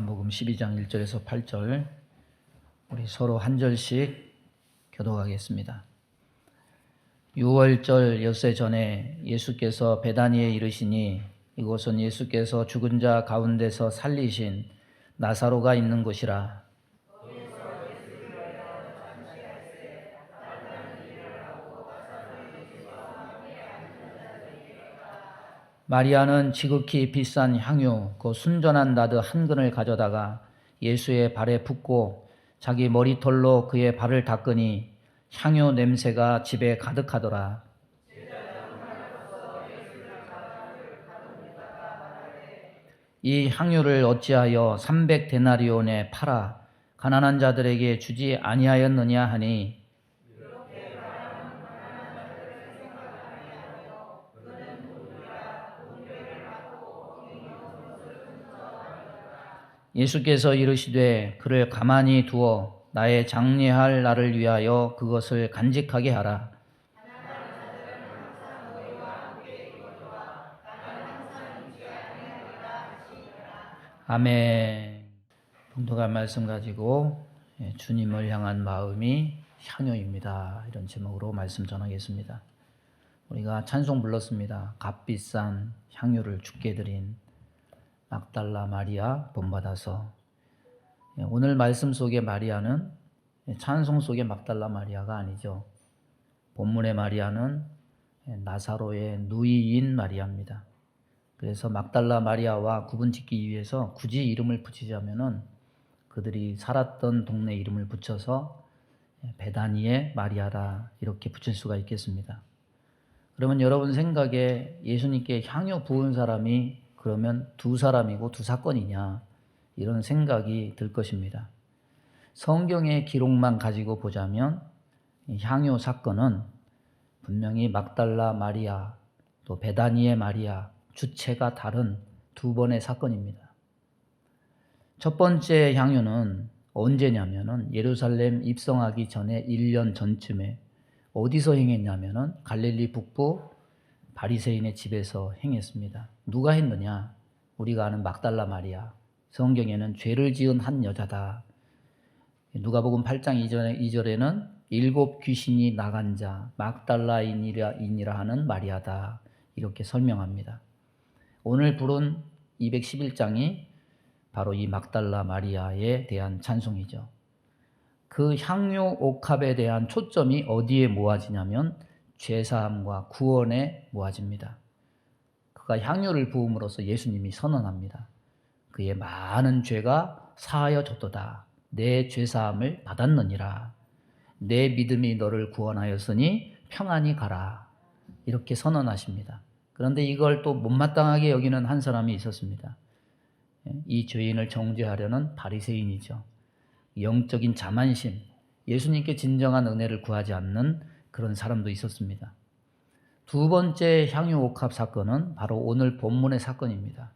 요한복음 12장 1절에서 8절 우리 서로 한 절씩 교독하겠습니다. 6월절 엿새 전에 예수께서 베다니에 이르시니 이곳은 예수께서 죽은 자 가운데서 살리신 나사로가 있는 곳이라. 마리아는 지극히 비싼 향유 그 순전한 나드 한 근을 가져다가 예수의 발에 붓고 자기 머리털로 그의 발을 닦으니 향유 냄새가 집에 가득하더라. 이 향유를 어찌하여 300데나리온에 팔아 가난한 자들에게 주지 아니하였느냐 하니, 예수께서 이르시되 그를 가만히 두어 나의 장례할 날을 위하여 그것을 간직하게 하라. 아멘. 봉독한 말씀 가지고 주님을 향한 마음이 향유입니다. 이런 제목으로 말씀 전하겠습니다. 우리가 찬송 불렀습니다. 값비싼 향유를 주께 드린 막달라 마리아 본받아서. 오늘 말씀 속의 마리아는 찬송 속의 막달라 마리아가 아니죠. 본문의 마리아는 나사로의 누이인 마리아입니다. 그래서 막달라 마리아와 구분짓기 위해서 굳이 이름을 붙이자면은 그들이 살았던 동네 이름을 붙여서 베다니의 마리아라 이렇게 붙일 수가 있겠습니다. 그러면 여러분 생각에 예수님께 향유 부은 사람이 그러면 두 사람이고 두 사건이냐, 이런 생각이 들 것입니다. 성경의 기록만 가지고 보자면 향유 사건은 분명히 막달라 마리아 또 베다니의 마리아 주체가 다른 두 번의 사건입니다. 첫 번째 향유는 언제냐면은 예루살렘 입성하기 전에 1년 전쯤에 어디서 행했냐면은 갈릴리 북부 바리새인의 집에서 행했습니다. 누가 했느냐? 우리가 아는 막달라 마리아. 성경에는 죄를 지은 한 여자다. 누가복음 8장 2절에는 7 귀신이 나간 자 막달라인이라 하는 마리아다. 이렇게 설명합니다. 오늘 부른 211장이 바로 이 막달라 마리아에 대한 찬송이죠. 그 향유 옥합에 대한 초점이 어디에 모아지냐면 죄사함과 구원에 모아집니다. 그가 향유를 부음으로써 예수님이 선언합니다. 그의 많은 죄가 사하여졌도다. 내 죄사함을 받았느니라. 내 믿음이 너를 구원하였으니 평안히 가라. 이렇게 선언하십니다. 그런데 이걸 또 못마땅하게 여기는 한 사람이 있었습니다. 이 죄인을 정죄하려는 바리새인이죠. 영적인 자만심, 예수님께 진정한 은혜를 구하지 않는 그런 사람도 있었습니다. 두 번째 향유 옥합 사건은 바로 오늘 본문의 사건입니다.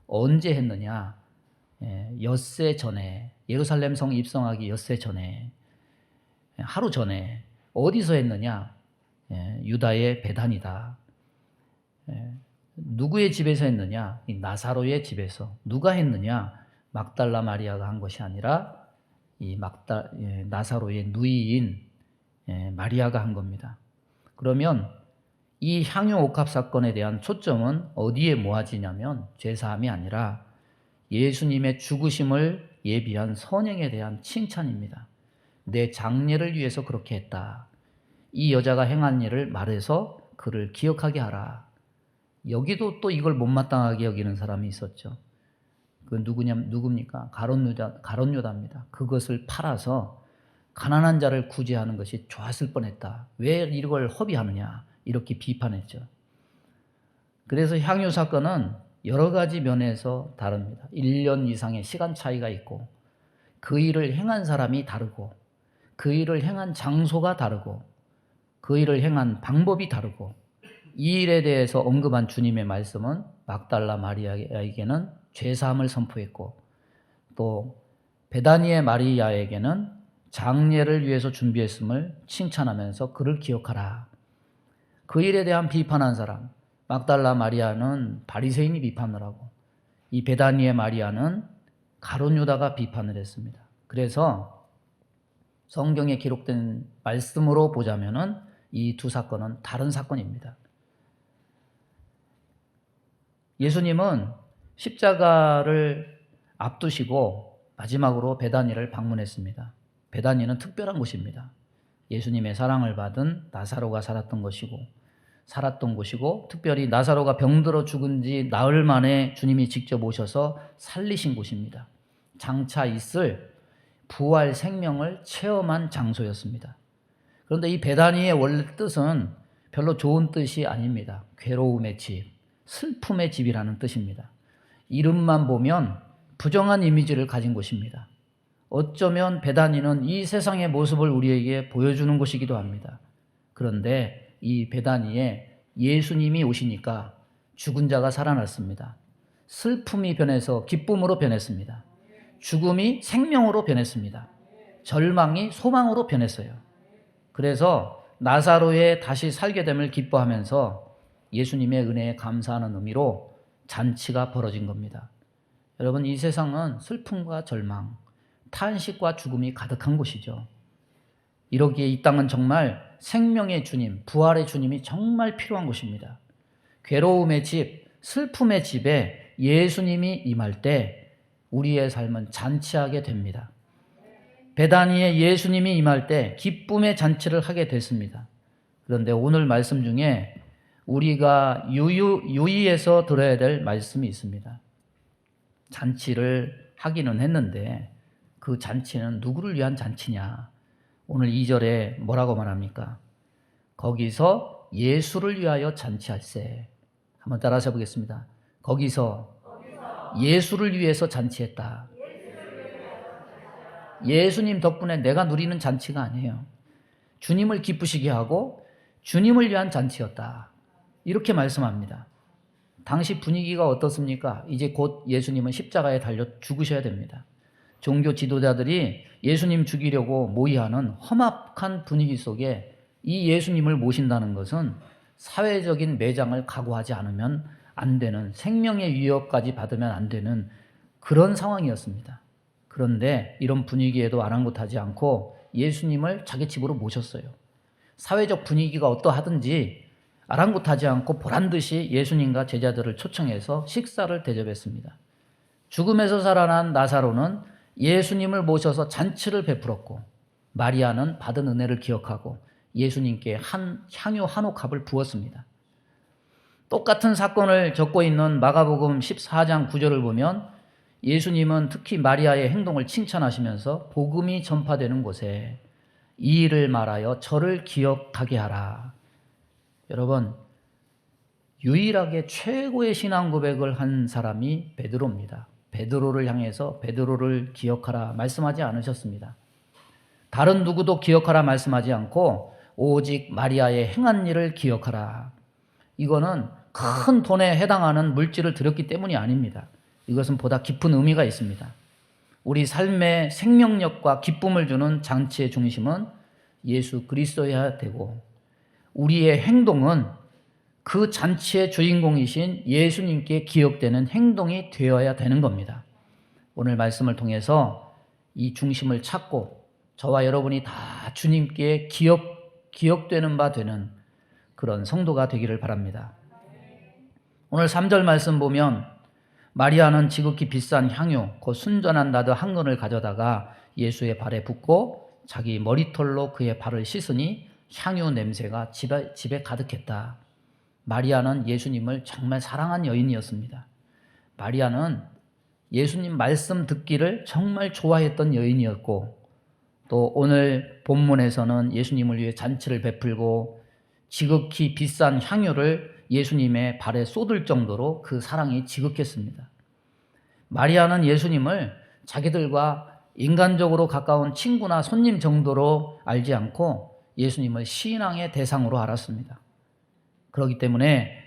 언제 했느냐? 엿새 전에, 예루살렘 성 입성하기 엿새 전에, 하루 전에. 어디서 했느냐? 유다의 베단이다. 누구의 집에서 했느냐? 이 나사로의 집에서. 누가 했느냐? 막달라 마리아가 한 것이 아니라 이 나사로의 누이인 마리아가 한 겁니다. 그러면 이 향유 옥합 사건에 대한 초점은 어디에 모아지냐면 죄사함이 아니라 예수님의 죽으심을 예비한 선행에 대한 칭찬입니다. 내 장례를 위해서 그렇게 했다. 이 여자가 행한 일을 말해서 그를 기억하게 하라. 여기도 또 이걸 못마땅하게 여기는 사람이 있었죠. 그 누굽니까? 가롯 유다입니다. 그것을 팔아서 가난한 자를 구제하는 것이 좋았을 뻔했다. 왜 이걸 허비하느냐? 이렇게 비판했죠. 그래서 향유 사건은 여러 가지 면에서 다릅니다. 1년 이상의 시간 차이가 있고, 그 일을 행한 사람이 다르고, 그 일을 행한 장소가 다르고, 그 일을 행한 방법이 다르고, 이 일에 대해서 언급한 주님의 말씀은 막달라 마리아에게는 죄사함을 선포했고, 또 베다니의 마리아에게는 장례를 위해서 준비했음을 칭찬하면서 그를 기억하라. 그 일에 대한 비판한 사람, 막달라 마리아는 바리새인이 비판을 하고, 이 베다니의 마리아는 가룟 유다가 비판을 했습니다. 그래서 성경에 기록된 말씀으로 보자면은 이 두 사건은 다른 사건입니다. 예수님은 십자가를 앞두시고 마지막으로 베다니를 방문했습니다. 베다니는 특별한 곳입니다. 예수님의 사랑을 받은 나사로가 살았던 곳이고 특별히 나사로가 병들어 죽은 지 나흘 만에 주님이 직접 오셔서 살리신 곳입니다. 장차 있을 부활 생명을 체험한 장소였습니다. 그런데 이 베다니의 원래 뜻은 별로 좋은 뜻이 아닙니다. 괴로움의 집, 슬픔의 집이라는 뜻입니다. 이름만 보면 부정한 이미지를 가진 곳입니다. 어쩌면 베다니는 이 세상의 모습을 우리에게 보여주는 곳이기도 합니다. 그런데 이 베다니에 예수님이 오시니까 죽은 자가 살아났습니다. 슬픔이 변해서 기쁨으로 변했습니다. 죽음이 생명으로 변했습니다. 절망이 소망으로 변했어요. 그래서 나사로의 다시 살게 됨을 기뻐하면서 예수님의 은혜에 감사하는 의미로 잔치가 벌어진 겁니다. 여러분, 이 세상은 슬픔과 절망, 탄식과 죽음이 가득한 곳이죠. 이러기에 이 땅은 정말 생명의 주님, 부활의 주님이 정말 필요한 곳입니다. 괴로움의 집, 슬픔의 집에 예수님이 임할 때 우리의 삶은 잔치하게 됩니다. 베다니에 예수님이 임할 때 기쁨의 잔치를 하게 됐습니다. 그런데 오늘 말씀 중에 우리가 유의해서 들어야 될 말씀이 있습니다. 잔치를 하기는 했는데 그 잔치는 누구를 위한 잔치냐? 오늘 2절에 뭐라고 말합니까? 거기서 예수를 위하여 잔치할세. 한번 따라서 해보겠습니다. 거기서 예수를 위해서 잔치했다. 예수님 덕분에 내가 누리는 잔치가 아니에요. 주님을 기쁘시게 하고 주님을 위한 잔치였다. 이렇게 말씀합니다. 당시 분위기가 어떻습니까? 이제 곧 예수님은 십자가에 달려 죽으셔야 됩니다. 종교 지도자들이 예수님 죽이려고 모의하는 험악한 분위기 속에 이 예수님을 모신다는 것은 사회적인 매장을 각오하지 않으면 안 되는, 생명의 위협까지 받으면 안 되는 그런 상황이었습니다. 그런데 이런 분위기에도 아랑곳하지 않고 예수님을 자기 집으로 모셨어요. 사회적 분위기가 어떠하든지 아랑곳하지 않고 보란듯이 예수님과 제자들을 초청해서 식사를 대접했습니다. 죽음에서 살아난 나사로는 예수님을 모셔서 잔치를 베풀었고, 마리아는 받은 은혜를 기억하고 예수님께 향유 한 옥합을 부었습니다. 똑같은 사건을 적고 있는 마가복음 14장 9절을 보면 예수님은 특히 마리아의 행동을 칭찬하시면서 복음이 전파되는 곳에 이 일을 말하여 저를 기억하게 하라. 여러분, 유일하게 최고의 신앙 고백을 한 사람이 베드로입니다. 베드로를 향해서 베드로를 기억하라 말씀하지 않으셨습니다. 다른 누구도 기억하라 말씀하지 않고 오직 마리아의 행한 일을 기억하라. 이거는 큰 돈에 해당하는 물질을 드렸기 때문이 아닙니다. 이것은 보다 깊은 의미가 있습니다. 우리 삶의 생명력과 기쁨을 주는 잔치의 중심은 예수 그리스도여야 되고, 우리의 행동은 그 잔치의 주인공이신 예수님께 기억되는 행동이 되어야 되는 겁니다. 오늘 말씀을 통해서 이 중심을 찾고 저와 여러분이 다 주님께 기억되는 바 되는 그런 성도가 되기를 바랍니다. 오늘 3절 말씀 보면 마리아는 지극히 비싼 향유, 곧 순전한 나드 한 근을 가져다가 예수의 발에 붓고 자기 머리털로 그의 발을 씻으니 향유 냄새가 집에 가득했다. 마리아는 예수님을 정말 사랑한 여인이었습니다. 마리아는 예수님 말씀 듣기를 정말 좋아했던 여인이었고, 또 오늘 본문에서는 예수님을 위해 잔치를 베풀고 지극히 비싼 향유를 예수님의 발에 쏟을 정도로 그 사랑이 지극했습니다. 마리아는 예수님을 자기들과 인간적으로 가까운 친구나 손님 정도로 알지 않고 예수님을 신앙의 대상으로 알았습니다. 그렇기 때문에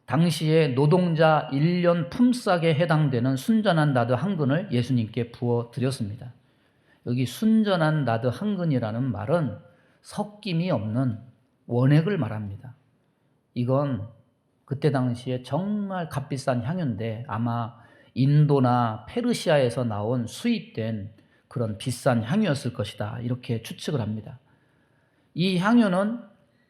당시에 노동자 1년 품삯에 해당되는 순전한 나드 한 근을 예수님께 부어 드렸습니다. 여기 순전한 나드 한 근이라는 말은 섞임이 없는 원액을 말합니다. 이건 그때 당시에 정말 값비싼 향유인데 아마 인도나 페르시아에서 나온 수입된 그런 비싼 향유였을 것이다. 이렇게 추측을 합니다. 이 향유는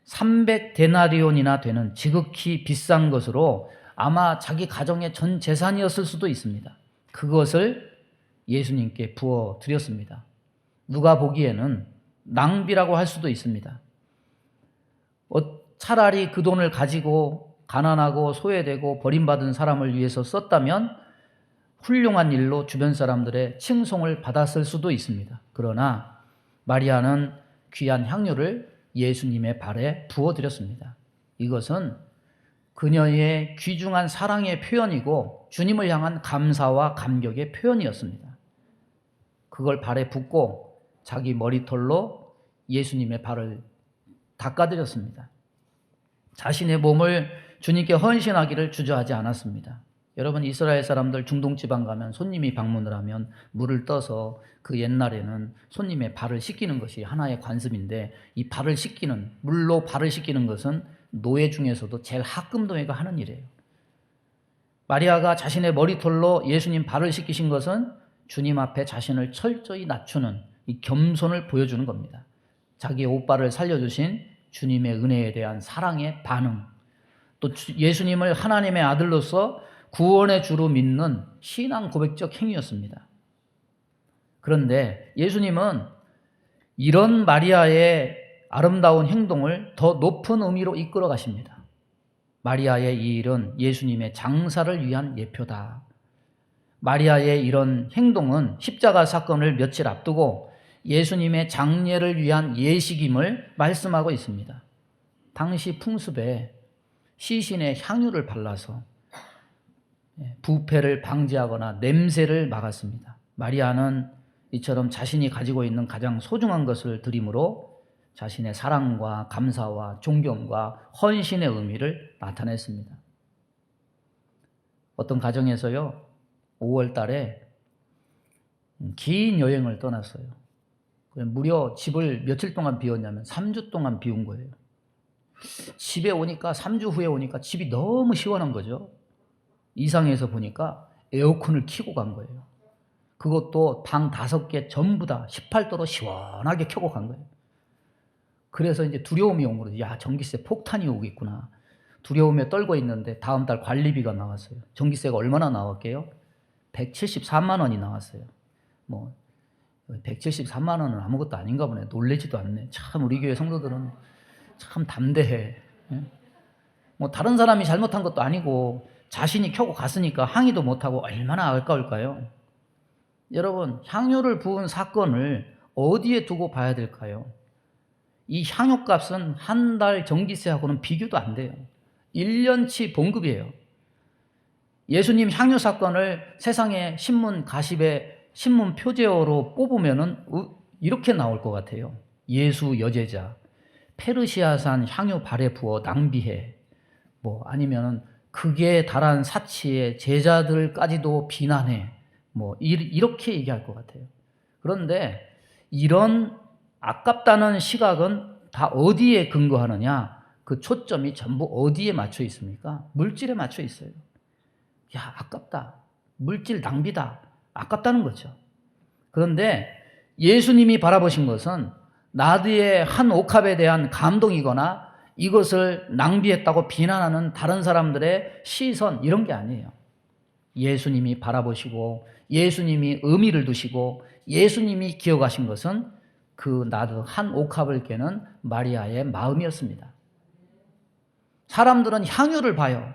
300데나리온이나 되는 지극히 비싼 것으로 아마 자기 가정의 전 재산이었을 수도 있습니다. 그것을 예수님께 부어 드렸습니다. 누가 보기에는 낭비라고 할 수도 있습니다. 차라리 그 돈을 가지고 가난하고 소외되고 버림받은 사람을 위해서 썼다면 훌륭한 일로 주변 사람들의 칭송을 받았을 수도 있습니다. 그러나 마리아는 귀한 향유를 예수님의 발에 부어드렸습니다. 이것은 그녀의 귀중한 사랑의 표현이고 주님을 향한 감사와 감격의 표현이었습니다. 그걸 발에 붓고 자기 머리털로 예수님의 발을 닦아드렸습니다. 자신의 몸을 주님께 헌신하기를 주저하지 않았습니다. 여러분, 이스라엘 사람들 중동 지방 가면 손님이 방문을 하면 물을 떠서 그 옛날에는 손님의 발을 씻기는 것이 하나의 관습인데, 이 발을 씻기는, 물로 발을 씻기는 것은 노예 중에서도 제일 하급 노예가 하는 일이에요. 마리아가 자신의 머리털로 예수님 발을 씻기신 것은 주님 앞에 자신을 철저히 낮추는 이 겸손을 보여주는 겁니다. 자기의 옷발을 살려주신 주님의 은혜에 대한 사랑의 반응, 또 예수님을 하나님의 아들로서 구원의 주로 믿는 신앙 고백적 행위였습니다. 그런데 예수님은 이런 마리아의 아름다운 행동을 더 높은 의미로 이끌어 가십니다. 마리아의 이 일은 예수님의 장사를 위한 예표다. 마리아의 이런 행동은 십자가 사건을 며칠 앞두고 예수님의 장례를 위한 예식임을 말씀하고 있습니다. 당시 풍습에 시신에 향유를 발라서 부패를 방지하거나 냄새를 막았습니다. 마리아는 이처럼 자신이 가지고 있는 가장 소중한 것을 드림으로 자신의 사랑과 감사와 존경과 헌신의 의미를 나타냈습니다. 어떤 가정에서요, 5월 달에 긴 여행을 떠났어요. 무려 집을 며칠 동안 비웠냐면 3주 동안 비운 거예요. 집에 오니까 3주 후에 오니까 집이 너무 시원한 거죠. 이상해서 보니까 에어컨을 켜고 간 거예요. 그것도 방 5개 전부 다 18도로 시원하게 켜고 간 거예요. 그래서 이제 두려움이 온 거죠. 야, 전기세 폭탄이 오겠구나. 두려움에 떨고 있는데 다음 달 관리비가 나왔어요. 전기세가 얼마나 나왔게요? 173만 원이 나왔어요. 173만 원은 아무것도 아닌가 보네. 놀래지도 않네. 참 우리 교회 성도들은 참 담대해. 다른 사람이 잘못한 것도 아니고 자신이 켜고 갔으니까 항의도 못하고 얼마나 아까울까요? 여러분, 향유를 부은 사건을 어디에 두고 봐야 될까요? 이 향유값은 한 달 전기세하고는 비교도 안 돼요. 1년치 봉급이에요. 예수님 향유 사건을 세상의 신문 가십에 신문 표제어로 뽑으면은 이렇게 나올 것 같아요. 예수 여제자, 페르시아산 향유 발에 부어 낭비해. 아니면은 극에 달한 사치에 제자들까지도 비난해. 이렇게 얘기할 것 같아요. 그런데 이런 아깝다는 시각은 다 어디에 근거하느냐? 그 초점이 전부 어디에 맞춰 있습니까? 물질에 맞춰 있어요. 야, 아깝다. 물질 낭비다. 아깝다는 거죠. 그런데 예수님이 바라보신 것은 나드의 한 옥합에 대한 감동이거나 이것을 낭비했다고 비난하는 다른 사람들의 시선, 이런 게 아니에요. 예수님이 바라보시고 예수님이 의미를 두시고 예수님이 기억하신 것은 그 나드 한 옥합을 깨는 마리아의 마음이었습니다. 사람들은 향유를 봐요.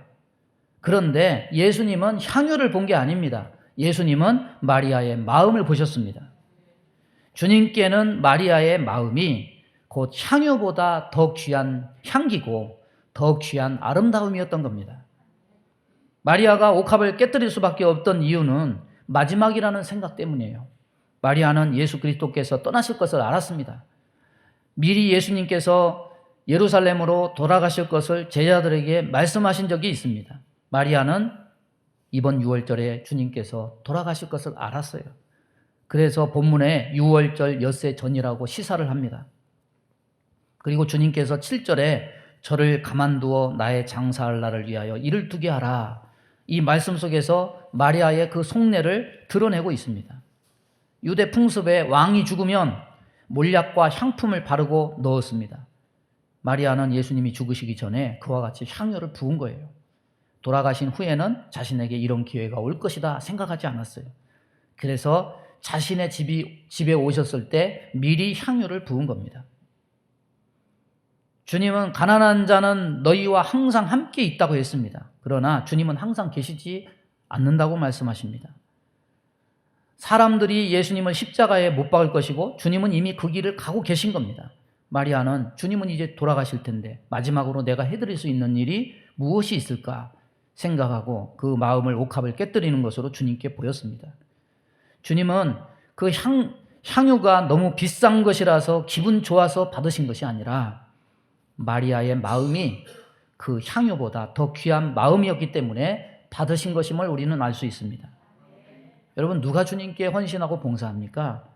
그런데 예수님은 향유를 본 게 아닙니다. 예수님은 마리아의 마음을 보셨습니다. 주님께는 마리아의 마음이 곧 향유보다 더 귀한 향기고 더 귀한 아름다움이었던 겁니다. 마리아가 옥합을 깨뜨릴 수밖에 없던 이유는 마지막이라는 생각 때문이에요. 마리아는 예수 그리스도께서 떠나실 것을 알았습니다. 미리 예수님께서 예루살렘으로 돌아가실 것을 제자들에게 말씀하신 적이 있습니다. 마리아는 이번 6월절에 주님께서 돌아가실 것을 알았어요. 그래서 본문에 6월절 엿새 전이라고 시사를 합니다. 그리고 주님께서 7절에 저를 가만두어 나의 장사할 날을 위하여 일을 두게 하라. 이 말씀 속에서 마리아의 그 속내를 드러내고 있습니다. 유대 풍습에 왕이 죽으면 몰약과 향품을 바르고 넣었습니다. 마리아는 예수님이 죽으시기 전에 그와 같이 향유를 부은 거예요. 돌아가신 후에는 자신에게 이런 기회가 올 것이다 생각하지 않았어요. 그래서 자신의 집에 오셨을 때 미리 향유를 부은 겁니다. 주님은 가난한 자는 너희와 항상 함께 있다고 했습니다. 그러나 주님은 항상 계시지 않는다고 말씀하십니다. 사람들이 예수님을 십자가에 못 박을 것이고 주님은 이미 그 길을 가고 계신 겁니다. 마리아는 주님은 이제 돌아가실 텐데 마지막으로 내가 해드릴 수 있는 일이 무엇이 있을까 생각하고 그 마음을 옥합을 깨뜨리는 것으로 주님께 보였습니다. 주님은 그 향유가 너무 비싼 것이라서 기분 좋아서 받으신 것이 아니라 마리아의 마음이 그 향유보다 더 귀한 마음이었기 때문에 받으신 것임을 우리는 알 수 있습니다. 여러분, 누가 주님께 헌신하고 봉사합니까?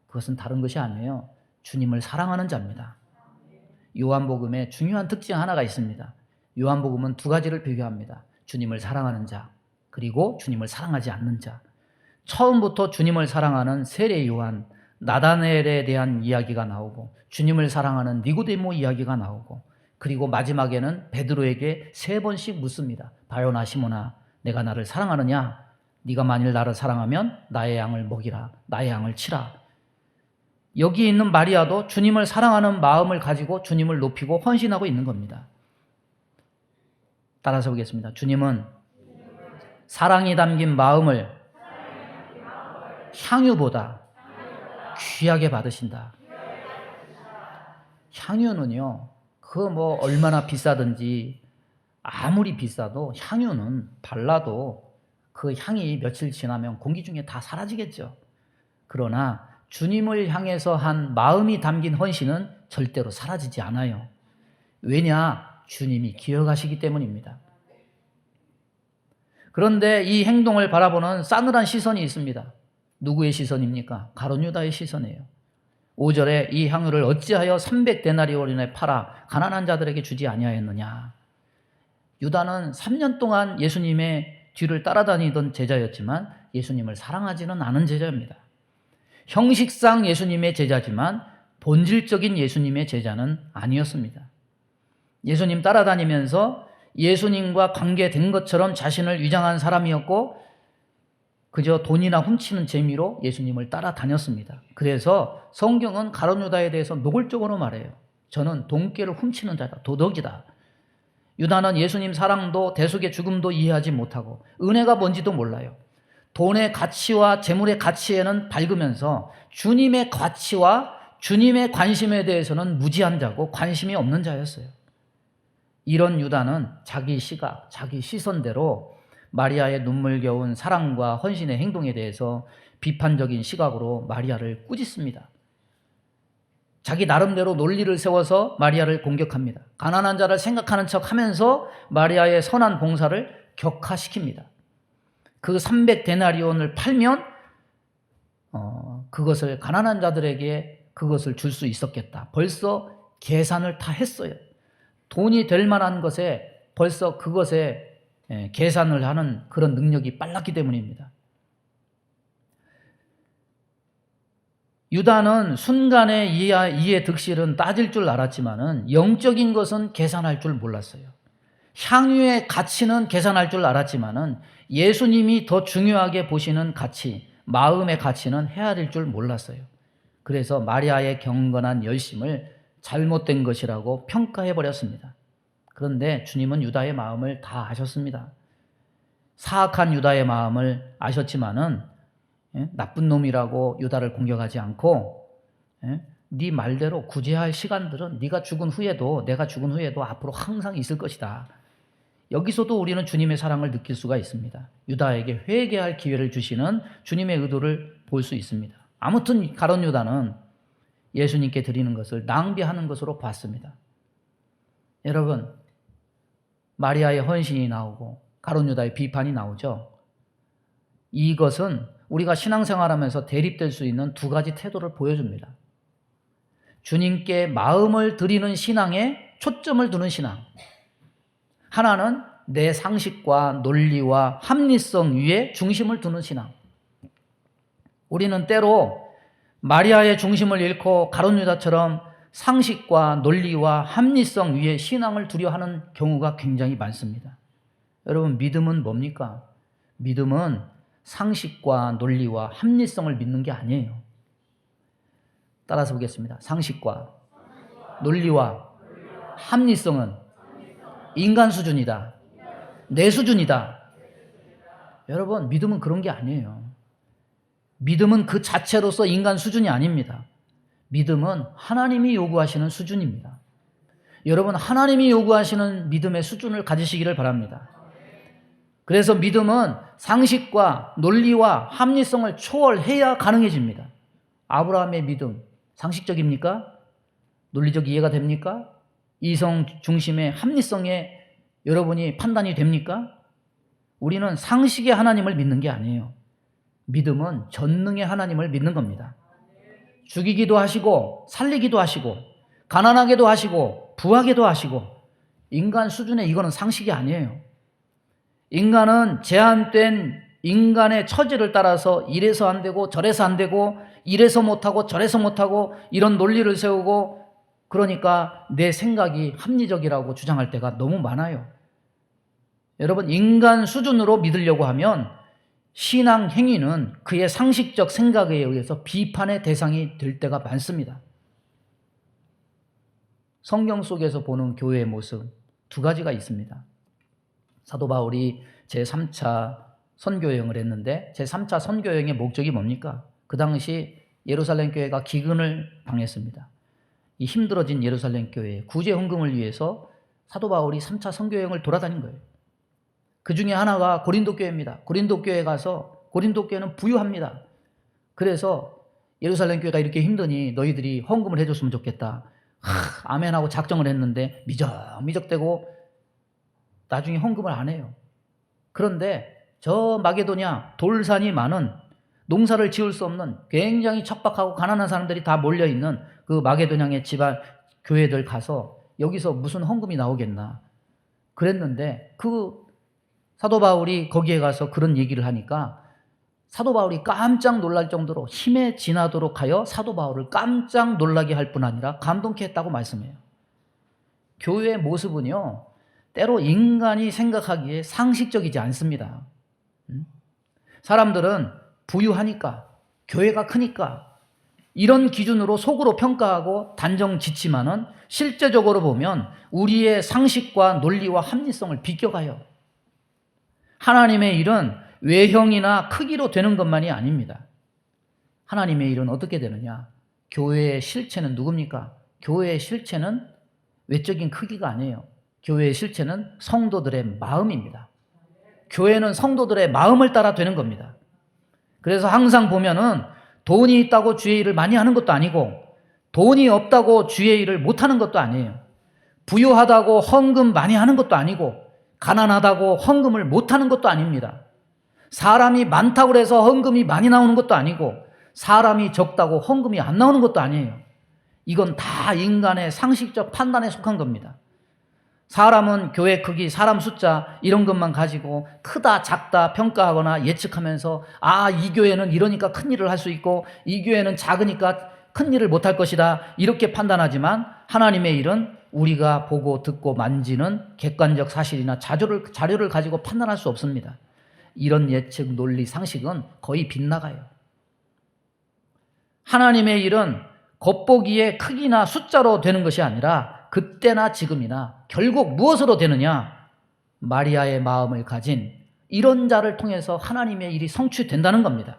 그것은 다른 것이 아니에요. 주님을 사랑하는 자입니다. 요한복음에 중요한 특징 하나가 있습니다. 요한복음은 두 가지를 비교합니다. 주님을 사랑하는 자, 그리고 주님을 사랑하지 않는 자. 처음부터 주님을 사랑하는 세례 요한, 나다나엘에 대한 이야기가 나오고 주님을 사랑하는 니고데모 이야기가 나오고 그리고 마지막에는 베드로에게 3번씩 묻습니다. 바요나 시몬아, 내가 나를 사랑하느냐? 네가 만일 나를 사랑하면 나의 양을 먹이라, 나의 양을 치라. 여기 있는 마리아도 주님을 사랑하는 마음을 가지고 주님을 높이고 헌신하고 있는 겁니다. 따라서 보겠습니다. 주님은 사랑이 담긴 마음을 향유보다 귀하게 받으신다. 향유는요, 얼마나 비싸든지 아무리 비싸도 향유는 발라도 그 향이 며칠 지나면 공기 중에 다 사라지겠죠. 그러나 주님을 향해서 한 마음이 담긴 헌신은 절대로 사라지지 않아요. 왜냐? 주님이 기억하시기 때문입니다. 그런데 이 행동을 바라보는 싸늘한 시선이 있습니다. 누구의 시선입니까? 가룟 유다의 시선이에요. 5절에 이 향유를 어찌하여 300데나리온에 팔아 가난한 자들에게 주지 아니하였느냐. 유다는 3년 동안 예수님의 뒤를 따라다니던 제자였지만 예수님을 사랑하지는 않은 제자입니다. 형식상 예수님의 제자지만 본질적인 예수님의 제자는 아니었습니다. 예수님 따라다니면서 예수님과 관계된 것처럼 자신을 위장한 사람이었고 그저 돈이나 훔치는 재미로 예수님을 따라다녔습니다. 그래서 성경은 가룟 유다에 대해서 노골적으로 말해요. 저는 돈깨를 훔치는 자다, 도덕이다. 유다는 예수님 사랑도 대속의 죽음도 이해하지 못하고 은혜가 뭔지도 몰라요. 돈의 가치와 재물의 가치에는 밝으면서 주님의 가치와 주님의 관심에 대해서는 무지한 자고 관심이 없는 자였어요. 이런 유다는 자기 시각, 자기 시선대로 마리아의 눈물겨운 사랑과 헌신의 행동에 대해서 비판적인 시각으로 마리아를 꾸짖습니다. 자기 나름대로 논리를 세워서 마리아를 공격합니다. 가난한 자를 생각하는 척 하면서 마리아의 선한 봉사를 격화시킵니다. 그 300데나리온을 팔면 그것을 가난한 자들에게 그것을 줄 수 있었겠다. 벌써 계산을 다 했어요. 돈이 될 만한 것에 벌써 그것에 계산을 하는 그런 능력이 빨랐기 때문입니다. 유다는 순간의 이해 득실은 따질 줄 알았지만은 영적인 것은 계산할 줄 몰랐어요. 향유의 가치는 계산할 줄 알았지만은 예수님이 더 중요하게 보시는 가치, 마음의 가치는 헤아릴 줄 몰랐어요. 그래서 마리아의 경건한 열심을 잘못된 것이라고 평가해 버렸습니다. 그런데 주님은 유다의 마음을 다 아셨습니다. 사악한 유다의 마음을 아셨지만은 나쁜 놈이라고 유다를 공격하지 않고 네 말대로 구제할 시간들은 네가 죽은 후에도 내가 죽은 후에도 앞으로 항상 있을 것이다. 여기서도 우리는 주님의 사랑을 느낄 수가 있습니다. 유다에게 회개할 기회를 주시는 주님의 의도를 볼 수 있습니다. 아무튼 가룟 유다는 예수님께 드리는 것을 낭비하는 것으로 봤습니다. 여러분, 마리아의 헌신이 나오고 가룟 유다의 비판이 나오죠. 이것은 우리가 신앙생활하면서 대립될 수 있는 두 가지 태도를 보여줍니다. 주님께 마음을 드리는 신앙에 초점을 두는 신앙. 하나는 내 상식과 논리와 합리성 위에 중심을 두는 신앙. 우리는 때로 마리아의 중심을 잃고 가룟 유다처럼 상식과 논리와 합리성 위에 신앙을 두려 하는 경우가 굉장히 많습니다. 여러분, 믿음은 뭡니까? 믿음은 상식과 논리와 합리성을 믿는 게 아니에요. 따라서 보겠습니다. 상식과 논리와 합리성은 인간 수준이다. 내 수준이다. 여러분, 믿음은 그런 게 아니에요. 믿음은 그 자체로서 인간 수준이 아닙니다. 믿음은 하나님이 요구하시는 수준입니다. 여러분, 하나님이 요구하시는 믿음의 수준을 가지시기를 바랍니다. 그래서 믿음은 상식과 논리와 합리성을 초월해야 가능해집니다. 아브라함의 믿음, 상식적입니까? 논리적 이해가 됩니까? 이성 중심의 합리성에 여러분이 판단이 됩니까? 우리는 상식의 하나님을 믿는 게 아니에요. 믿음은 전능의 하나님을 믿는 겁니다. 죽이기도 하시고 살리기도 하시고 가난하게도 하시고 부하게도 하시고, 인간 수준의 이거는 상식이 아니에요. 인간은 제한된 인간의 처지를 따라서 이래서 안 되고 저래서 안 되고 이래서 못하고 저래서 못하고 이런 논리를 세우고, 그러니까 내 생각이 합리적이라고 주장할 때가 너무 많아요. 여러분, 인간 수준으로 믿으려고 하면 신앙 행위는 그의 상식적 생각에 의해서 비판의 대상이 될 때가 많습니다. 성경 속에서 보는 교회의 모습 두 가지가 있습니다. 사도 바울이 제3차 선교여행을 했는데 제3차 선교여행의 목적이 뭡니까? 그 당시 예루살렘 교회가 기근을 당했습니다. 이 힘들어진 예루살렘 교회의 구제 헌금을 위해서 사도 바울이 3차 선교여행을 돌아다닌 거예요. 그 중에 하나가 고린도 교회입니다. 고린도 교회에 가서, 고린도 교회는 부유합니다. 그래서 예루살렘 교회가 이렇게 힘드니 너희들이 헌금을 해줬으면 좋겠다. 아멘하고 작정을 했는데 미적미적대고 나중에 헌금을 안 해요. 그런데 저 마게도냐 돌산이 많은, 농사를 지을 수 없는 굉장히 척박하고 가난한 사람들이 다 몰려있는 그 마게도냐의 집안 교회들 가서 여기서 무슨 헌금이 나오겠나 그랬는데, 그 사도 바울이 거기에 가서 그런 얘기를 하니까 사도 바울이 깜짝 놀랄 정도로 힘에 지나도록 하여 사도 바울을 깜짝 놀라게 할 뿐 아니라 감동케 했다고 말씀해요. 교회의 모습은요, 때로 인간이 생각하기에 상식적이지 않습니다. 사람들은 부유하니까, 교회가 크니까 이런 기준으로 속으로 평가하고 단정 짓지만은 실제적으로 보면 우리의 상식과 논리와 합리성을 비껴가요. 하나님의 일은 외형이나 크기로 되는 것만이 아닙니다. 하나님의 일은 어떻게 되느냐? 교회의 실체는 누굽니까? 교회의 실체는 외적인 크기가 아니에요. 교회의 실체는 성도들의 마음입니다. 교회는 성도들의 마음을 따라 되는 겁니다. 그래서 항상 보면은 돈이 있다고 주의 일을 많이 하는 것도 아니고, 돈이 없다고 주의 일을 못하는 것도 아니에요. 부유하다고 헌금 많이 하는 것도 아니고, 가난하다고 헌금을 못하는 것도 아닙니다. 사람이 많다고 해서 헌금이 많이 나오는 것도 아니고, 사람이 적다고 헌금이 안 나오는 것도 아니에요. 이건 다 인간의 상식적 판단에 속한 겁니다. 사람은 교회 크기, 사람 숫자 이런 것만 가지고 크다 작다 평가하거나 예측하면서, 이 교회는 이러니까 큰 일을 할 수 있고 이 교회는 작으니까 큰 일을 못할 것이다, 이렇게 판단하지만 하나님의 일은 우리가 보고 듣고 만지는 객관적 사실이나 자료를 가지고 판단할 수 없습니다. 이런 예측, 논리, 상식은 거의 빗나가요. 하나님의 일은 겉보기에 크기나 숫자로 되는 것이 아니라 그때나 지금이나 결국 무엇으로 되느냐? 마리아의 마음을 가진 이런 자를 통해서 하나님의 일이 성취된다는 겁니다.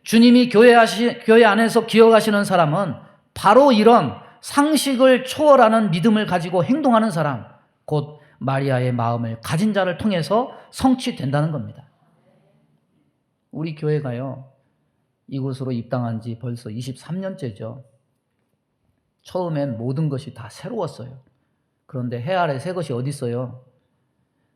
주님이 교회 안에서 기억하시는 사람은 바로 이런 상식을 초월하는 믿음을 가지고 행동하는 사람, 곧 마리아의 마음을 가진 자를 통해서 성취된다는 겁니다. 우리 교회가요, 이곳으로 입당한 지 벌써 23년째죠. 처음엔 모든 것이 다 새로웠어요. 그런데 해 아래 새 것이 어디 있어요?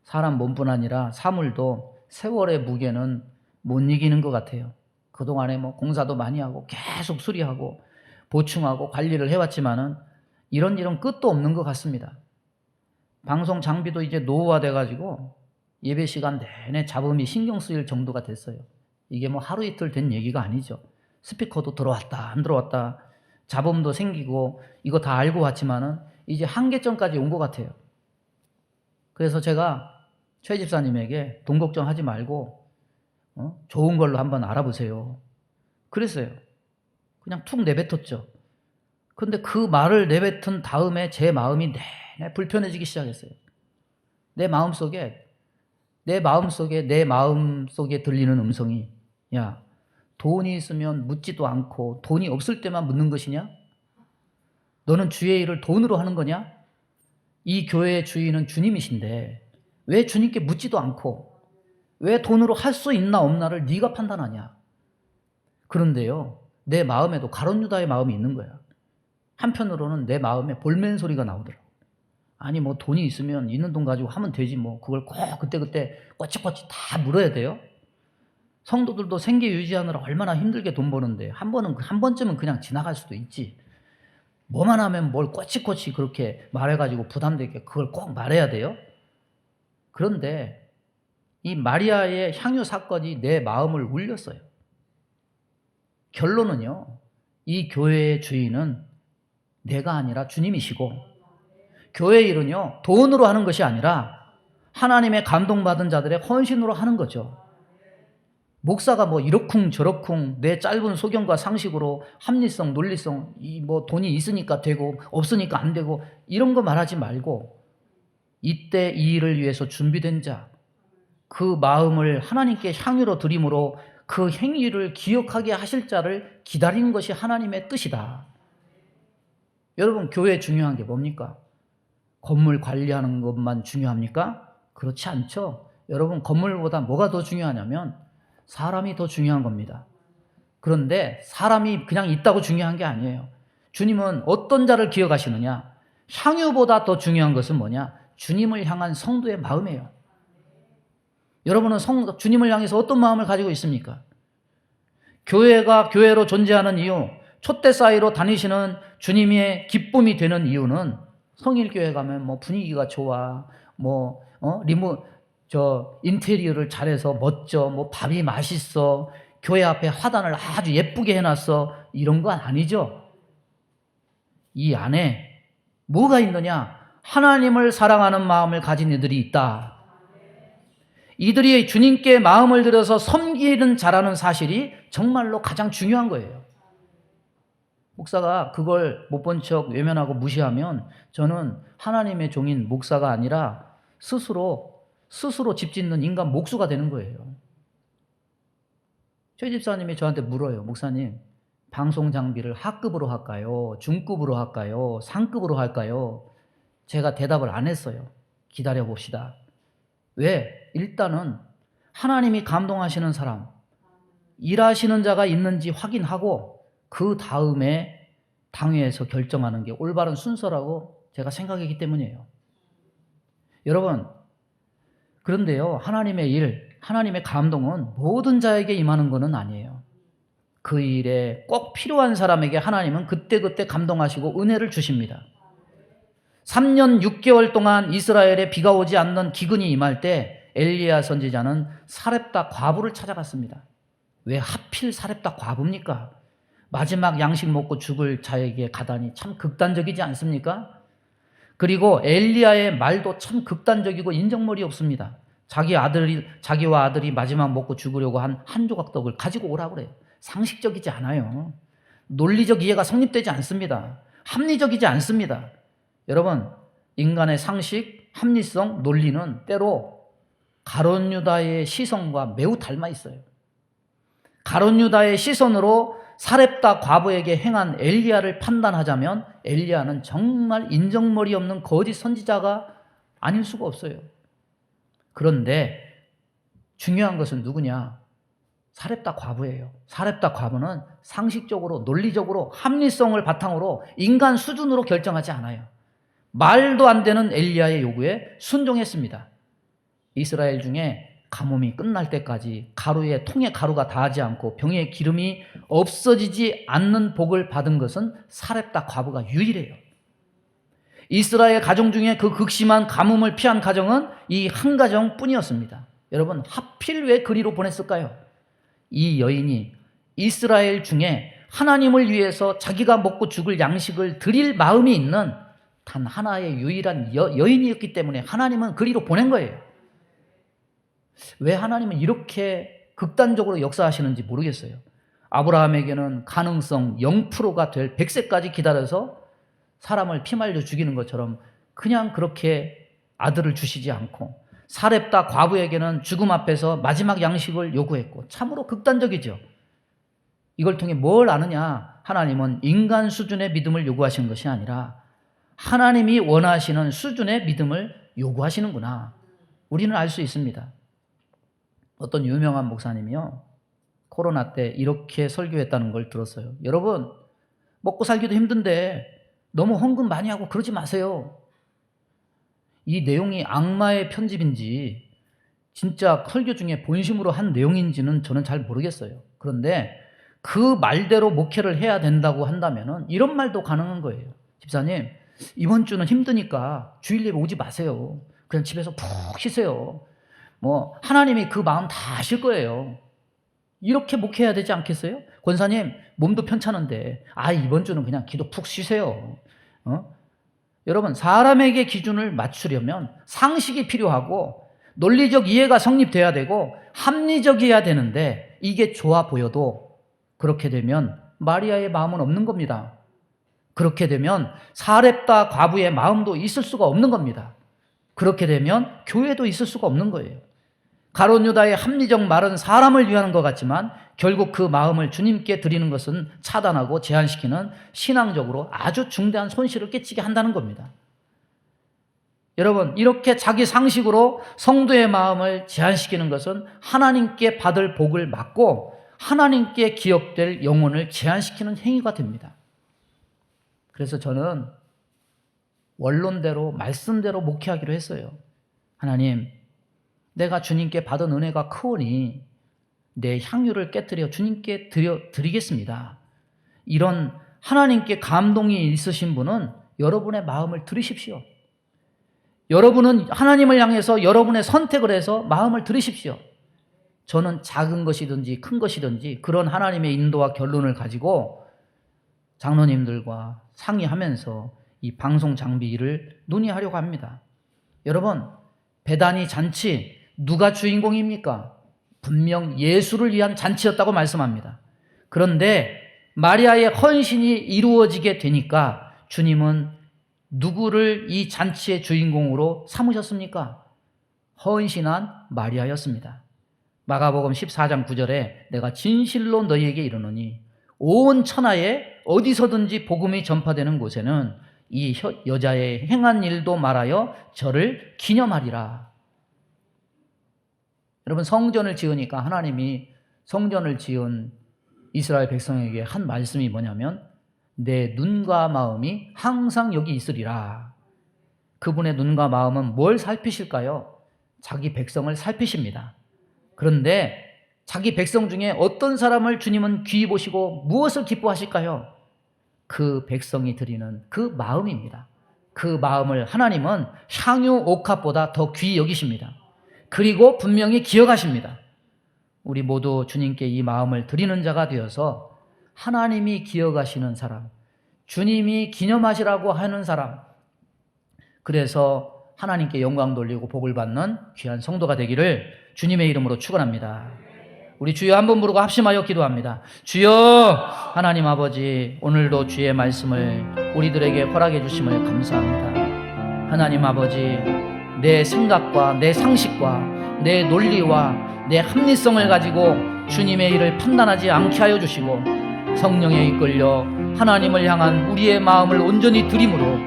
사람 몸뿐 아니라 사물도 세월의 무게는 못 이기는 것 같아요. 그동안에 공사도 많이 하고 계속 수리하고 보충하고 관리를 해왔지만은 이런 일은 끝도 없는 것 같습니다. 방송 장비도 이제 노후화돼 가지고 예배 시간 내내 잡음이 신경 쓰일 정도가 됐어요. 이게 뭐 하루 이틀 된 얘기가 아니죠. 스피커도 들어왔다 안 들어왔다 잡음도 생기고 이거 다 알고 왔지만은 이제 한계점까지 온 것 같아요. 그래서 제가 최 집사님에게 돈 걱정하지 말고 좋은 걸로 한번 알아보세요. 그랬어요. 그냥 툭 내뱉었죠. 근데 그 말을 내뱉은 다음에 제 마음이 내내 불편해지기 시작했어요. 내 마음속에 들리는 음성이, 야, 돈이 있으면 묻지도 않고 돈이 없을 때만 묻는 것이냐? 너는 주의 일을 돈으로 하는 거냐? 이 교회의 주인은 주님이신데 왜 주님께 묻지도 않고 왜 돈으로 할 수 있나 없나를 네가 판단하냐? 그런데요, 내 마음에도 가룟 유다의 마음이 있는 거야. 한편으로는 내 마음에 볼멘 소리가 나오더라고. 아니 뭐 돈이 있으면 있는 돈 가지고 하면 되지 뭐 그걸 꼭 그때그때 꼬치꼬치 다 물어야 돼요? 성도들도 생계 유지하느라 얼마나 힘들게 돈 버는데 한 번쯤은 그냥 지나갈 수도 있지. 뭐만 하면 뭘 꼬치꼬치 그렇게 말해가지고 부담되게 그걸 꼭 말해야 돼요? 그런데 이 마리아의 향유 사건이 내 마음을 울렸어요. 결론은요, 이 교회의 주인은 내가 아니라 주님이시고 교회 일은요 돈으로 하는 것이 아니라 하나님의 감동받은 자들의 헌신으로 하는 거죠. 목사가 뭐 이러쿵 저러쿵 내 짧은 소견과 상식으로 합리성, 논리성, 이 뭐 돈이 있으니까 되고 없으니까 안 되고 이런 거 말하지 말고 이때 이 일을 위해서 준비된 자, 그 마음을 하나님께 향유로 드림으로 그 행위를 기억하게 하실 자를 기다리는 것이 하나님의 뜻이다. 여러분, 교회 중요한 게 뭡니까? 건물 관리하는 것만 중요합니까? 그렇지 않죠. 여러분, 건물보다 뭐가 더 중요하냐면 사람이 더 중요한 겁니다. 그런데 사람이 그냥 있다고 중요한 게 아니에요. 주님은 어떤 자를 기억하시느냐? 향유보다 더 중요한 것은 뭐냐? 주님을 향한 성도의 마음이에요. 여러분은 주님을 향해서 어떤 마음을 가지고 있습니까? 교회가 교회로 존재하는 이유, 촛대 사이로 다니시는 주님의 기쁨이 되는 이유는 성일교회 가면 뭐 분위기가 좋아, 뭐 인테리어를 잘해서 멋져, 뭐 밥이 맛있어, 교회 앞에 화단을 아주 예쁘게 해놨어, 이런 건 아니죠. 이 안에 뭐가 있느냐? 하나님을 사랑하는 마음을 가진 이들이 있다. 이들이 주님께 마음을 들여서 섬기는 자라는 사실이 정말로 가장 중요한 거예요. 목사가 그걸 못 본 척 외면하고 무시하면 저는 하나님의 종인 목사가 아니라 스스로 집 짓는 인간 목수가 되는 거예요. 최 집사님이 저한테 물어요. 목사님, 방송 장비를 하급으로 할까요? 중급으로 할까요? 상급으로 할까요? 제가 대답을 안 했어요. 기다려 봅시다. 왜? 일단은 하나님이 감동하시는 사람, 일하시는 자가 있는지 확인하고 그 다음에 당회에서 결정하는 게 올바른 순서라고 제가 생각했기 때문이에요. 여러분, 그런데요, 하나님의 일, 하나님의 감동은 모든 자에게 임하는 것은 아니에요. 그 일에 꼭 필요한 사람에게 하나님은 그때그때 감동하시고 은혜를 주십니다. 3년 6개월 동안 이스라엘에 비가 오지 않는 기근이 임할 때 엘리야 선지자는 사렙다 과부를 찾아갔습니다. 왜 하필 사렙다 과부입니까? 마지막 양식 먹고 죽을 자에게 가다니 참 극단적이지 않습니까? 그리고 엘리야의 말도 참 극단적이고 인정머리 없습니다. 자기와 아들이 마지막 먹고 죽으려고 한 조각 떡을 가지고 오라고 그래요. 상식적이지 않아요. 논리적 이해가 성립되지 않습니다. 합리적이지 않습니다. 여러분, 인간의 상식, 합리성, 논리는 때로 가룟 유다의 시선과 매우 닮아 있어요. 가룟 유다의 시선으로 사렙다 과부에게 행한 엘리야를 판단하자면 엘리야는 정말 인정머리 없는 거짓 선지자가 아닐 수가 없어요. 그런데 중요한 것은 누구냐? 사렙다 과부예요. 사렙다 과부는 상식적으로, 논리적으로, 합리성을 바탕으로 인간 수준으로 결정하지 않아요. 말도 안 되는 엘리야의 요구에 순종했습니다. 이스라엘 중에 가뭄이 끝날 때까지 가루에 통에 가루가 닿지 않고 병에 기름이 없어지지 않는 복을 받은 것은 사렙다 과부가 유일해요. 이스라엘 가정 중에 그 극심한 가뭄을 피한 가정은 이 한 가정뿐이었습니다. 여러분, 하필 왜 그리로 보냈을까요? 이 여인이 이스라엘 중에 하나님을 위해서 자기가 먹고 죽을 양식을 드릴 마음이 있는 단 하나의 유일한 여인이었기 때문에 하나님은 그리로 보낸 거예요. 왜 하나님은 이렇게 극단적으로 역사하시는지 모르겠어요. 아브라함에게는 가능성 0%가 될 100세까지 기다려서 사람을 피말려 죽이는 것처럼 그냥 그렇게 아들을 주시지 않고, 사렙다 과부에게는 죽음 앞에서 마지막 양식을 요구했고, 참으로 극단적이죠. 이걸 통해 뭘 아느냐? 하나님은 인간 수준의 믿음을 요구하시는 것이 아니라 하나님이 원하시는 수준의 믿음을 요구하시는구나. 우리는 알 수 있습니다. 어떤 유명한 목사님이요, 코로나 때 이렇게 설교했다는 걸 들었어요. 여러분, 먹고 살기도 힘든데 너무 헌금 많이 하고 그러지 마세요. 이 내용이 악마의 편집인지 진짜 설교 중에 본심으로 한 내용인지는 저는 잘 모르겠어요. 그런데 그 말대로 목회를 해야 된다고 한다면 이런 말도 가능한 거예요. 집사님, 이번 주는 힘드니까 주일 예배 오지 마세요. 그냥 집에서 푹 쉬세요. 하나님이 그 마음 다 아실 거예요. 이렇게 목회해야 되지 않겠어요? 권사님, 몸도 편찮은데 이번 주는 그냥 기도 푹 쉬세요. 여러분, 사람에게 기준을 맞추려면 상식이 필요하고 논리적 이해가 성립돼야 되고 합리적이어야 되는데, 이게 좋아 보여도 그렇게 되면 마리아의 마음은 없는 겁니다. 그렇게 되면 사렙다 과부의 마음도 있을 수가 없는 겁니다. 그렇게 되면 교회도 있을 수가 없는 거예요. 가룟 유다의 합리적 말은 사람을 위한 것 같지만 결국 그 마음을 주님께 드리는 것은 차단하고 제한시키는 신앙적으로 아주 중대한 손실을 끼치게 한다는 겁니다. 여러분, 이렇게 자기 상식으로 성도의 마음을 제한시키는 것은 하나님께 받을 복을 막고 하나님께 기억될 영혼을 제한시키는 행위가 됩니다. 그래서 저는 원론대로 말씀대로 목회하기로 했어요. 하나님, 내가 주님께 받은 은혜가 크오니 내 향유를 깨뜨려 주님께 드리겠습니다. 이런 하나님께 감동이 있으신 분은 여러분의 마음을 들으십시오. 여러분은 하나님을 향해서 여러분의 선택을 해서 마음을 들으십시오. 저는 작은 것이든지 큰 것이든지 그런 하나님의 인도와 결론을 가지고 장로님들과 상의하면서 이 방송 장비 일을 논의하려고 합니다. 여러분, 배단위 잔치 누가 주인공입니까? 분명 예수를 위한 잔치였다고 말씀합니다. 그런데 마리아의 헌신이 이루어지게 되니까 주님은 누구를 이 잔치의 주인공으로 삼으셨습니까? 헌신한 마리아였습니다. 마가복음 14장 9절에 내가 진실로 너희에게 이르노니 온 천하에 어디서든지 복음이 전파되는 곳에는 이 여자의 행한 일도 말하여 저를 기념하리라. 여러분, 성전을 지으니까 하나님이 성전을 지은 이스라엘 백성에게 한 말씀이 뭐냐면 내 눈과 마음이 항상 여기 있으리라. 그분의 눈과 마음은 뭘 살피실까요? 자기 백성을 살피십니다. 그런데 자기 백성 중에 어떤 사람을 주님은 귀히 보시고 무엇을 기뻐하실까요? 그 백성이 드리는 그 마음입니다. 그 마음을 하나님은 향유 옥합보다 더 귀히 여기십니다. 그리고 분명히 기억하십니다. 우리 모두 주님께 이 마음을 드리는 자가 되어서 하나님이 기억하시는 사람, 주님이 기념하시라고 하는 사람, 그래서 하나님께 영광 돌리고 복을 받는 귀한 성도가 되기를 주님의 이름으로 축원합니다. 우리 주여 한번 부르고 합심하여 기도합니다. 주여, 하나님 아버지, 오늘도 주의 말씀을 우리들에게 허락해 주심을 감사합니다. 하나님 아버지, 내 생각과 내 상식과 내 논리와 내 합리성을 가지고 주님의 일을 판단하지 않게 하여 주시고 성령에 이끌려 하나님을 향한 우리의 마음을 온전히 드림으로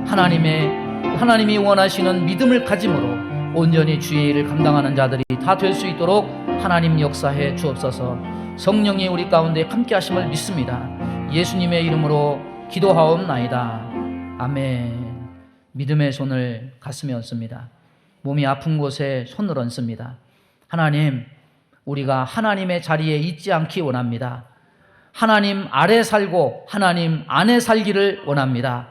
하나님이 원하시는 믿음을 가짐으로 온전히 주의 일을 감당하는 자들이 다 될 수 있도록 하나님 역사해 주옵소서. 성령이 우리 가운데 함께 하심을 믿습니다. 예수님의 이름으로 기도하옵나이다. 아멘. 믿음의 손을 가슴에 얹습니다. 몸이 아픈 곳에 손을 얹습니다. 하나님, 우리가 하나님의 자리에 있지 않기 원합니다. 하나님 아래 살고 하나님 안에 살기를 원합니다.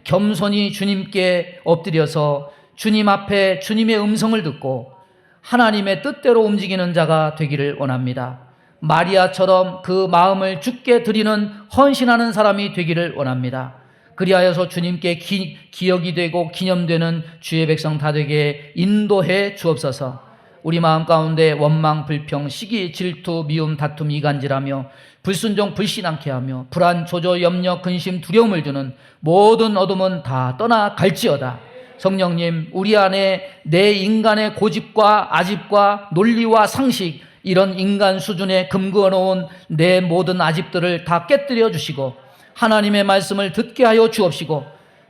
겸손히 주님께 엎드려서 주님 앞에 주님의 음성을 듣고 하나님의 뜻대로 움직이는 자가 되기를 원합니다. 마리아처럼 그 마음을 주께 드리는 헌신하는 사람이 되기를 원합니다. 그리하여서 주님께 기억이 되고 기념되는 주의 백성 다 되게 인도해 주옵소서. 우리 마음 가운데 원망, 불평, 시기, 질투, 미움, 다툼, 이간질하며 불순종, 불신앙케 하며 불안, 조조, 염려, 근심, 두려움을 주는 모든 어둠은 다 떠나갈지어다. 성령님, 우리 안에 내 인간의 고집과 아집과 논리와 상식, 이런 인간 수준에 금그어 놓은 내 모든 아집들을 다 깨뜨려 주시고 하나님의 말씀을 듣게 하여 주옵시고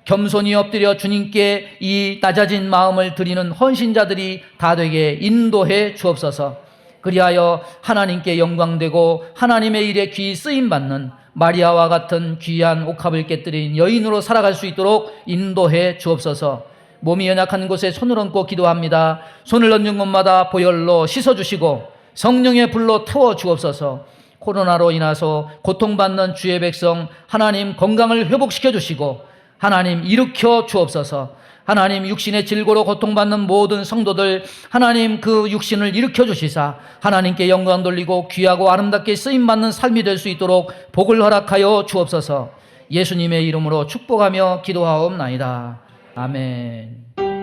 겸손히 엎드려 주님께 이 낮아진 마음을 드리는 헌신자들이 다 되게 인도해 주옵소서. 그리하여 하나님께 영광되고 하나님의 일에 귀히 쓰임받는 마리아와 같은 귀한 옥합을 깨뜨린 여인으로 살아갈 수 있도록 인도해 주옵소서. 몸이 연약한 곳에 손을 얹고 기도합니다. 손을 얹는 곳마다 보혈로 씻어주시고 성령의 불로 태워 주옵소서. 코로나로 인해서 고통받는 주의 백성 하나님 건강을 회복시켜 주시고 하나님 일으켜 주옵소서. 하나님 육신의 질고로 고통받는 모든 성도들 하나님 그 육신을 일으켜 주시사 하나님께 영광 돌리고 귀하고 아름답게 쓰임받는 삶이 될 수 있도록 복을 허락하여 주옵소서. 예수님의 이름으로 축복하며 기도하옵나이다. 아멘.